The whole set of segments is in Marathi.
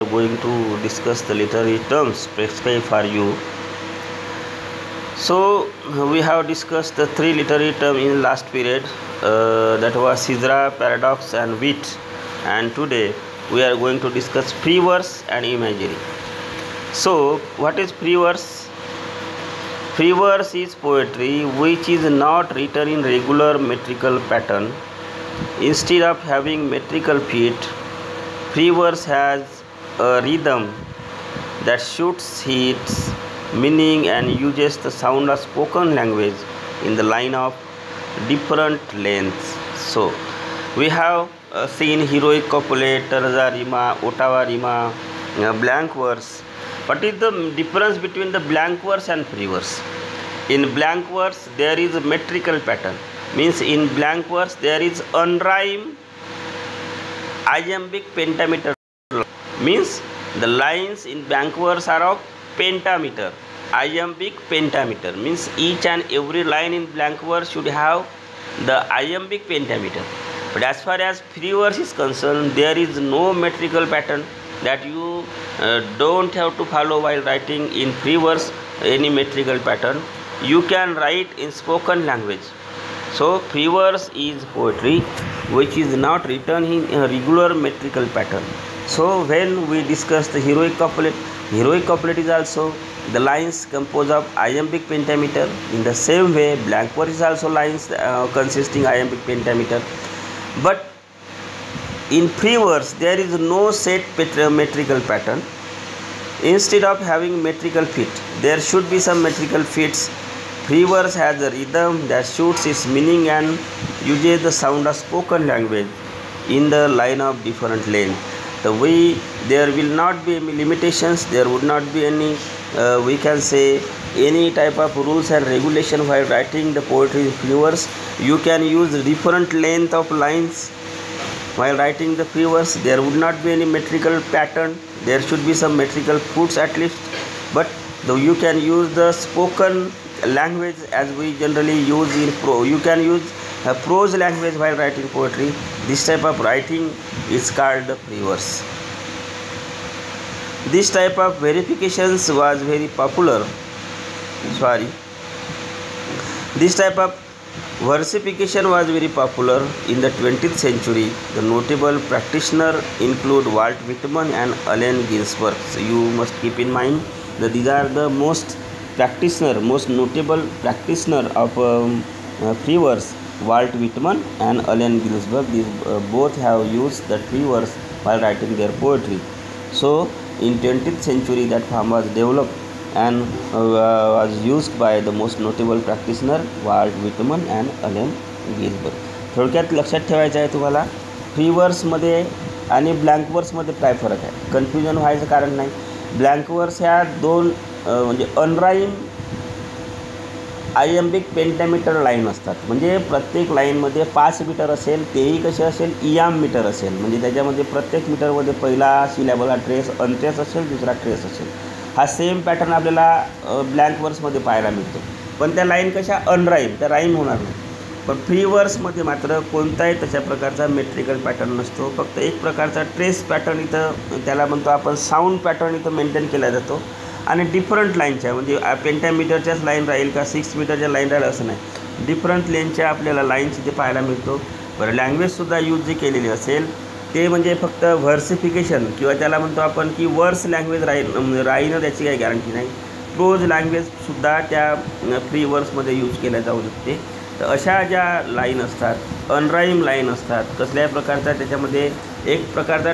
going to discuss the literary terms prescribed for you. So we have discussed the three literary terms in last period, that was caesura, paradox and wit, and today we are going to discuss free verse and imagery. So what is free verse? Free verse is poetry which is not written in regular metrical pattern. Instead of having metrical feet, free verse has a rhythm that shoots its meaning and uses the sound of spoken language in the line of different lengths. So we have seen heroic couplet, terza rima, ottava rima, blank verse. What is the difference between the blank verse and free verse? In blank verse there is a metrical pattern, means in blank verse there is unrhymed iambic pentameter, means the lines in blank verse are of pentameter. Iambic pentameter means each and every line in blank verse should have the iambic pentameter. But as far as free verse is concerned, there is no metrical pattern that you don't have to follow while writing in free verse any metrical pattern. You can write in spoken language. So free verse is poetry which is not written in a regular metrical pattern. So when we discuss the heroic couplet is also the lines composed of iambic pentameter. In the same way, blank verse is also lines consisting iambic pentameter. But in free verse there is no set metrical pattern. Instead of having metrical feet, there should be some metrical feats. Free verse has a rhythm that shoots its meaning and uses the sound of spoken language in the line of different length. The way there will not be any limitations, there would not be any we can say any type of rules and regulation while writing the poetry in free verse. You can use different length of lines while writing the free verse. There would not be any metrical pattern. There should be some metrical foots at least, but though you can use the spoken language as we generally use in prose. You can use a prose language while writing poetry. This type of writing is called the free verse. This type of verifications was very popular. This type of versification was very popular in the 20th century. The notable practitioners include Walt Whitman and Allen Ginsberg. So you must keep in mind that these are the most notable practitioner of free verse. Walt Whitman and Allen Ginsberg, these both have used the free verse while writing their poetry. So in 20th century that form was developed and was used by the most notable practitioner Walt Whitman and Allen Ginsberg. थोडक्यात लक्षात ठेवायचं आहे तुम्हाला, फ्री वर्समध्ये आणि ब्लँक वर्समध्ये काय फरक आहे, कन्फ्युजन व्हायचं कारण नाही. ब्लँक वर्स ह्या दोन म्हणजे अनराईम आयम्बिक पेंटामीटर लाईन असतात. म्हणजे प्रत्येक लाईनमध्ये 5 मीटर असेल, तेही कसे असेल इयाम मीटर असेल. म्हणजे त्याच्यामध्ये प्रत्येक मीटरमध्ये पहिला सिलॅबल हा ट्रेस अनट्रेस असेल, दुसरा ट्रेस असेल. हा सेम पॅटर्न आपल्याला ब्लँक वर्समध्ये पाहायला मिळतो. पण त्या लाईन कशा अनराईम, त्या राईम होणार नाही. पण फ्री वर्समध्ये मात्र कोणताही तशा प्रकारचा मेट्रिकल पॅटर्न नसतो. फक्त एक प्रकारचा ट्रेस पॅटर्न इथं त्याला म्हणतो आपण साऊंड पॅटर्न इथं मेंटेन केला जातो. आणि डिफरंट लाईनच्या म्हणजे पेंटामीटरच्याच लाईन राहील का 6 मीटरच्या लाईन राहील असं नाही. डिफरंट लेनच्या आपल्याला लाईन्स इथे पाहायला मिळतो. बरं, लँग्वेजसुद्धा यूज जी केलेली असेल ते म्हणजे फक्त व्हर्सिफिकेशन किंवा त्याला म्हणतो आपण की वर्स लँग्वेज राहीनं त्याची काही गॅरंटी नाही. प्रोज लँग्वेजसुद्धा त्या फ्री वर्समध्ये यूज केल्या जाऊ शकते. तर अशा ज्या लाईन असतात, अनराईम लाईन असतात, कसल्याही प्रकारचा त्याच्यामध्ये एक प्रकारचा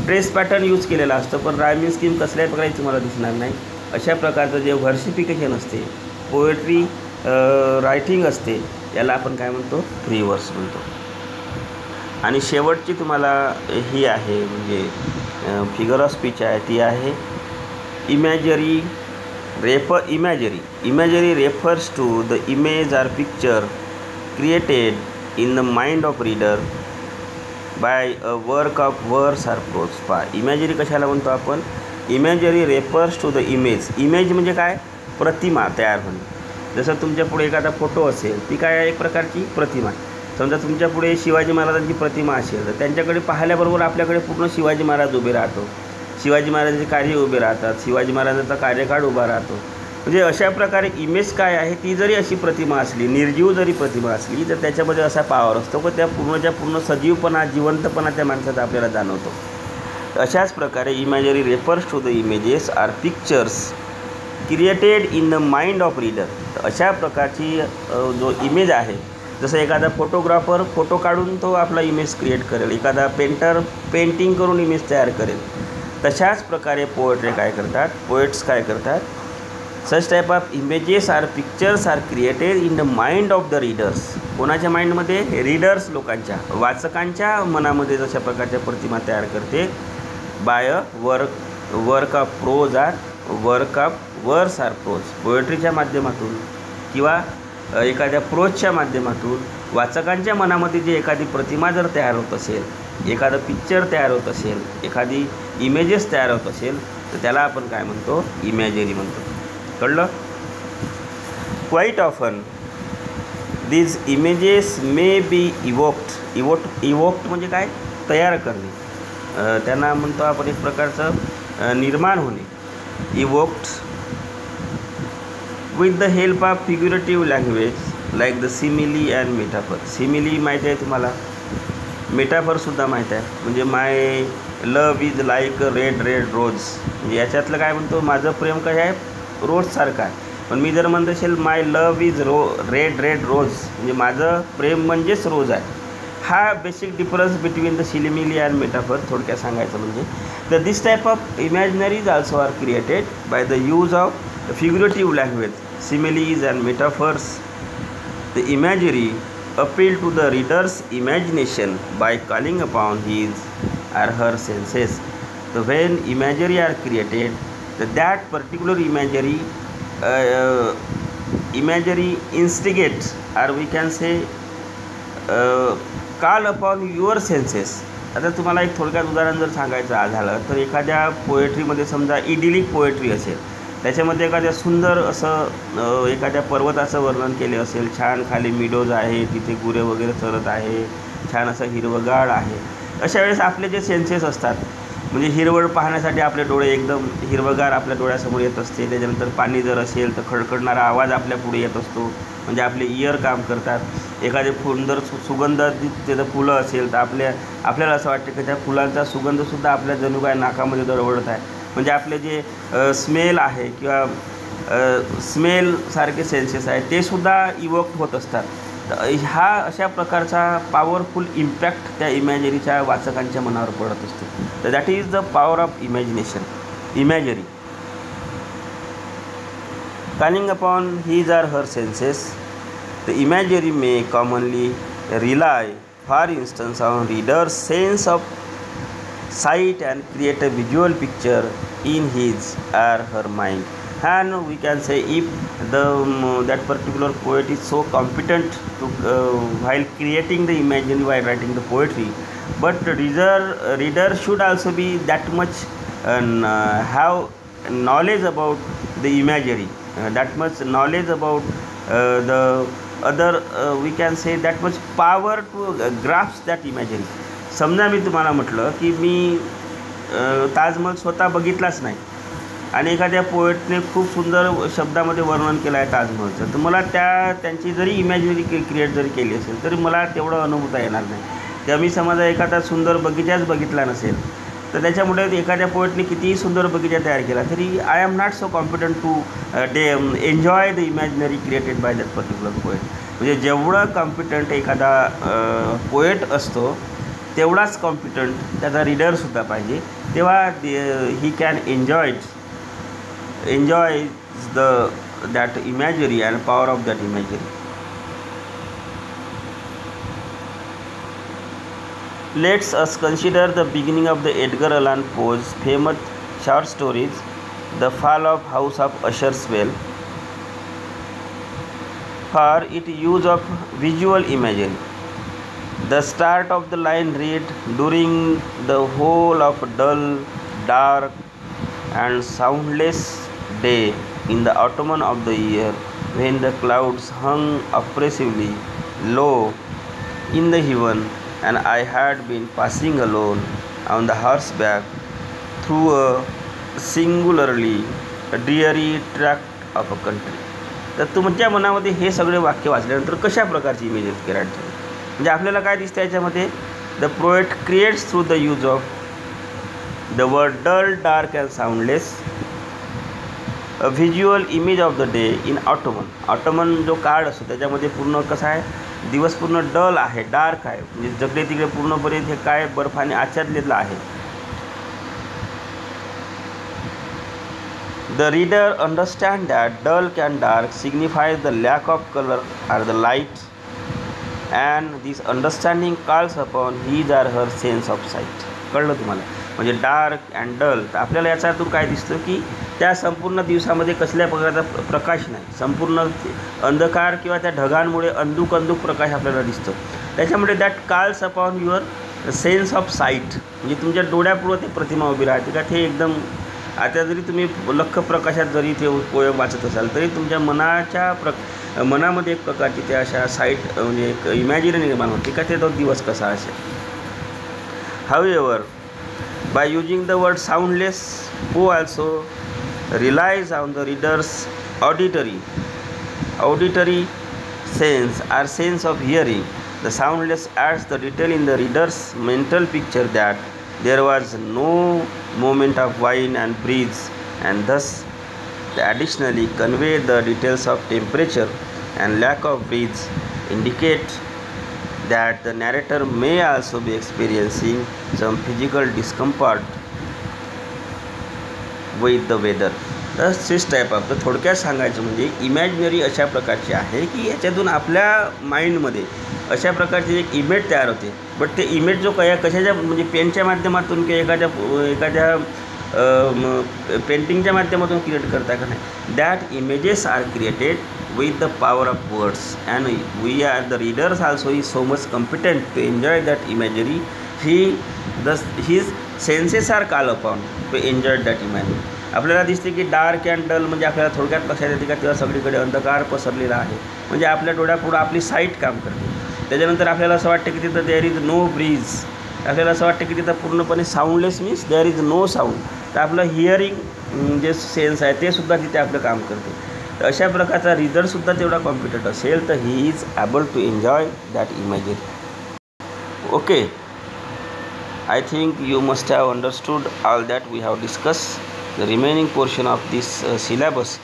ट्रेस पॅटर्न यूज केलेला असतं, पण रायमिंग स्कीम कसल्याही प्रकारची तुम्हाला दिसणार नाही. अशा प्रकारचं जे व्हर्सिफिकेशन असते, पोएट्री रायटिंग असते, याला आपण काय म्हणतो, फ्री वर्स म्हणतो. आणि शेवटची तुम्हाला ही आहे म्हणजे फिगर ऑफ स्पीच आहे, ती आहे imagery. Imagery refers to the image or picture created in the mind of reader by a work of verse or prose. पहा, इमॅजरी कशाला म्हणतो आपण, imagery refers to the image म्हणजे काय, प्रतिमा तयार होणे. जसं तुमच्या पुढे एखादा फोटो असेल, ती काय आहे, एक प्रकारची प्रतिमा. समजा तुमच्या पुढे शिवाजी महाराजांची प्रतिमा असेल तर त्यांच्याकडे पाहिल्याबरोबर आपल्याकडे पूर्ण शिवाजी महाराज उभे राहतो. शिवाजी महाराजांचे कार्य उभे राहतात, शिवाजी महाराजांचा कार्यकाळ उभा राहतो. म्हणजे अशा प्रकारे इमेज काय आहे, ती जरी अशी प्रतिमा असली, निर्जीव जरी प्रतिमा असली, तर त्याच्यामध्ये असा पॉवर असतो की त्या पूर्णच्या पूर्ण सजीवपणा, जिवंतपणा त्या माणसाचा आपल्याला जाणवतो. अशाच प्रकारे imagery refers to the images or pictures created in the mind of reader. तर अशा प्रकारची जो इमेज आहे, जसं एखादा फोटोग्राफर फोटो काढून तो आपला इमेज क्रिएट करेल, एखादा पेंटर पेंटिंग करून इमेज तयार करेल, तशाच प्रकारे पोएट्री काय करतात, पोएट्स काय करतात, such type of images or pictures are created in the mind of the readers. कोणाच्या माइंडमध्ये? रीडर्स, लोकांच्या, वाचकांच्या मनामध्ये जशा प्रकारच्या प्रतिमा तयार करते. By a work of prose or work of verse or prose. पोएट्रीच्या माध्यमातून किंवा एखाद्या प्रोजच्या माध्यमातून वाचकांच्या मनामध्ये जी एखादी प्रतिमा जर तयार होत असेल, एखादं पिक्चर तयार होत असेल, एखादी इमेजेस तयार होत असेल, तर त्याला आपण काय म्हणतो? इमॅजरी म्हणतो. कळलं? Quite often these images may be evoked म्हणजे काय? तयार करणे. त्यांना म्हणतो आपण एक प्रकारचं निर्माण होणे. Evoked with the help of figurative language like the simile and metaphor. Simile माहीत आहे तुम्हाला, मेटाफरसुद्धा माहीत आहे. म्हणजे my love is like a red rose. म्हणजे याच्यातलं काय म्हणतो? माझं प्रेम काय आहे? रोजसारखं आहे. पण मी जर म्हणत असेल माय लव इज रेड रोज, म्हणजे माझं प्रेम म्हणजेच रोज आहे. हा basic difference between the simile and metaphor थोडक्यात सांगायचं म्हणजे. तर this type of imaginaries also are created by the use of figurative language, similes and metaphors. The imagery appeal to the reader's imagination by calling upon his or her senses. So when imagery are created, that particular imagery instigates, or we can say call upon your senses. आता तुम्हाला एक थोडक्यात उदाहरण जर सांगायचं झालं तर एखाद्या पोएट्रीमध्ये समजा इडिलिक पोएट्री असेल, त्याच्यामध्ये एखाद्या सुंदर असं एखाद्या पर्वताचं वर्णन केले असेल, छान खाली मिडोज आहे, तिथे गुरे वगैरे चरत आहे, छान असं हिरवंगार आहे. अशा वेळेस आपले जे सेन्सेस असतात, म्हणजे हिरवळ पाहण्यासाठी आपले डोळे एकदम हिरवंगार आपल्या डोळ्यासमोर येत असते. त्याच्यानंतर पाणी जर असेल तर खडखडणारा आवाज आपल्या पुढे येत असतो, म्हणजे आपले इयर काम करतात. एखादे सुंदर सुगंधित त्याचं फुलं असेल तर आपल्याला असं वाटतं की त्या फुलांचा सुगंधसुद्धा आपल्या जणू काय नाकामध्ये दरवळत आहे. म्हणजे आपले जे स्मेल आहे किंवा स्मेलसारखे सेन्सेस आहेत ते सुद्धा इवोक्ट होत असतात. तर हा अशा प्रकारचा पॉवरफुल इम्पॅक्ट त्या इमॅजरीच्या वाचकांच्या मनावर पडत असतो. तर that is the power of imagery. Calling upon his or her senses, the imagery may commonly rely for instance on readers sense of sight and create a visual picture in his or her mind. And we can say if that particular poet is so competent to while creating the imagery while writing the poetry, but reader should also be that much have knowledge about the imagery, that much knowledge about the other we can say that much power to grasp that imagery. समजा मी तुम्हाला म्हटलं की मी ताजमहल स्वतः बघितलाच नाही आणि एखाद्या पोएटने खूप सुंदर शब्दामध्ये वर्णन केलं आहे ताजमहलचं, तर मला त्यांची जरी इमॅजिनरी क्रिएट जरी केली असेल तरी मला तेवढं अनुभवता येणार नाही. किंवा मी समजा एखादा सुंदर बगीचाच बघितला नसेल तर त्याच्यामुळे एखाद्या पोएटने कितीही सुंदर बगीचा तयार केला तरी I am not so competent to enjoy the imaginary created by that particular poet. म्हणजे जेवढं कॉम्पिटंट एखादा पोएट असतो तेवढाच कॉम्पिटंट त्याचा रीडरसुद्धा पाहिजे, तेव्हा he can enjoy that imagery and power of that imagery. Let's us consider the beginning of the Edgar Allan Poe's famous short stories the fall of house of Usher's well for it use of visual imagery. The start of the line read, during the whole of a dull, dark and soundless day in the autumn of the year, when the clouds hung oppressively low in the heaven, and I had been passing alone on the horseback through a singularly dreary tract of a country. तर तुमच्या मनामध्ये हे सगळे वाक्य वाचल्यानंतर कशा प्रकारची इमेजेस क्रिएट झाली म्हणजे आपल्याला काय दिसतं याच्यामध्ये the poet creates through the use of the word dull dark and soundless a visual image of the day in autumn. Autumn जो कार्ड असतो त्याच्यामध्ये पूर्ण कसा आहे दिवस पूर्ण डल आहे डार्क आहे म्हणजे जगले तिकडे पूर्णपणे हे काय बर्फाने आच्छादलेलं आहे. The reader understands that dull and dark signifies the lack of color or the light, and this understanding calls upon his or her sense of sight. कळलं तुम्हाला म्हणजे डार्क अँड डल. तर आपल्याला याच्यातून काय दिसतं की त्या संपूर्ण दिवसामध्ये कसल्या प्रकारचा प्रकाश नाही संपूर्ण अंधकार किंवा त्या ढगांमुळे अंधुक प्रकाश आपल्याला दिसतो. त्याच्यामुळे that calls upon your sense of site म्हणजे तुमच्या डोळ्यापुढं ते प्रतिमा उभी राहते का ते एकदम. आता जरी तुम्ही लख्ख प्रकाशात जरी ते पोयम वाचत असाल तरी तुमच्या मनामध्ये एक प्रकारची त्या अशा साईट म्हणजे एक इमॅजिनरी निर्माण होते का ते तो दिवस कसा असेल. However by using the word soundless Poe also relies on the reader's auditory sense or sense of hearing. The soundless adds the detail in the reader's mental picture that there was no movement of wind and breeze, and thus they additionally convey the details of temperature and lack of breeze, indicate that the narrator may also be experiencing some physical discomfort with the weather. तर सिस टाईप ऑफ तर थोडक्यात सांगायचं म्हणजे इमॅजिनरी अशा प्रकारची आहे की याच्यातून आपल्या माइंडमध्ये अशा प्रकारची एक इमेज तयार होते. बट ते इमेज जो कशाच्या म्हणजे पेनच्या माध्यमातून किंवा एखाद्या पेंटिंगच्या माध्यमातून क्रिएट करता का नाही. That images are created with the power of words, and we are the readers also is so much competent to enjoy that imagery. His senses are called upon to enjoy that imagery. आपल्याला दिसते की डार्क अँड डल म्हणजे आपल्याला थोडक्यात लक्षात येते का तेव्हा सगळीकडे अंधकार पसरलेला आहे म्हणजे आपल्या डोळ्यापुढं आपली साईट काम करते. त्याच्यानंतर आपल्याला असं वाटतं की तिथं देअर इज नो ब्रीज. आपल्याला असं वाटतं की तिथं पूर्णपणे soundless means there is no sound. तर आपलं हिअरिंग जे सेन्स आहे ते सुद्धा तिथे आपलं काम करते. तर अशा प्रकारचा रिडरसुद्धा तेवढा कॉम्पिटंट असेल तर he is able to enjoy that imagery. Okay, I think you must have understood all that we have discussed. The remaining portion of this syllabus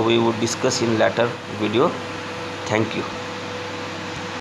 we would discuss in later video. Thank you.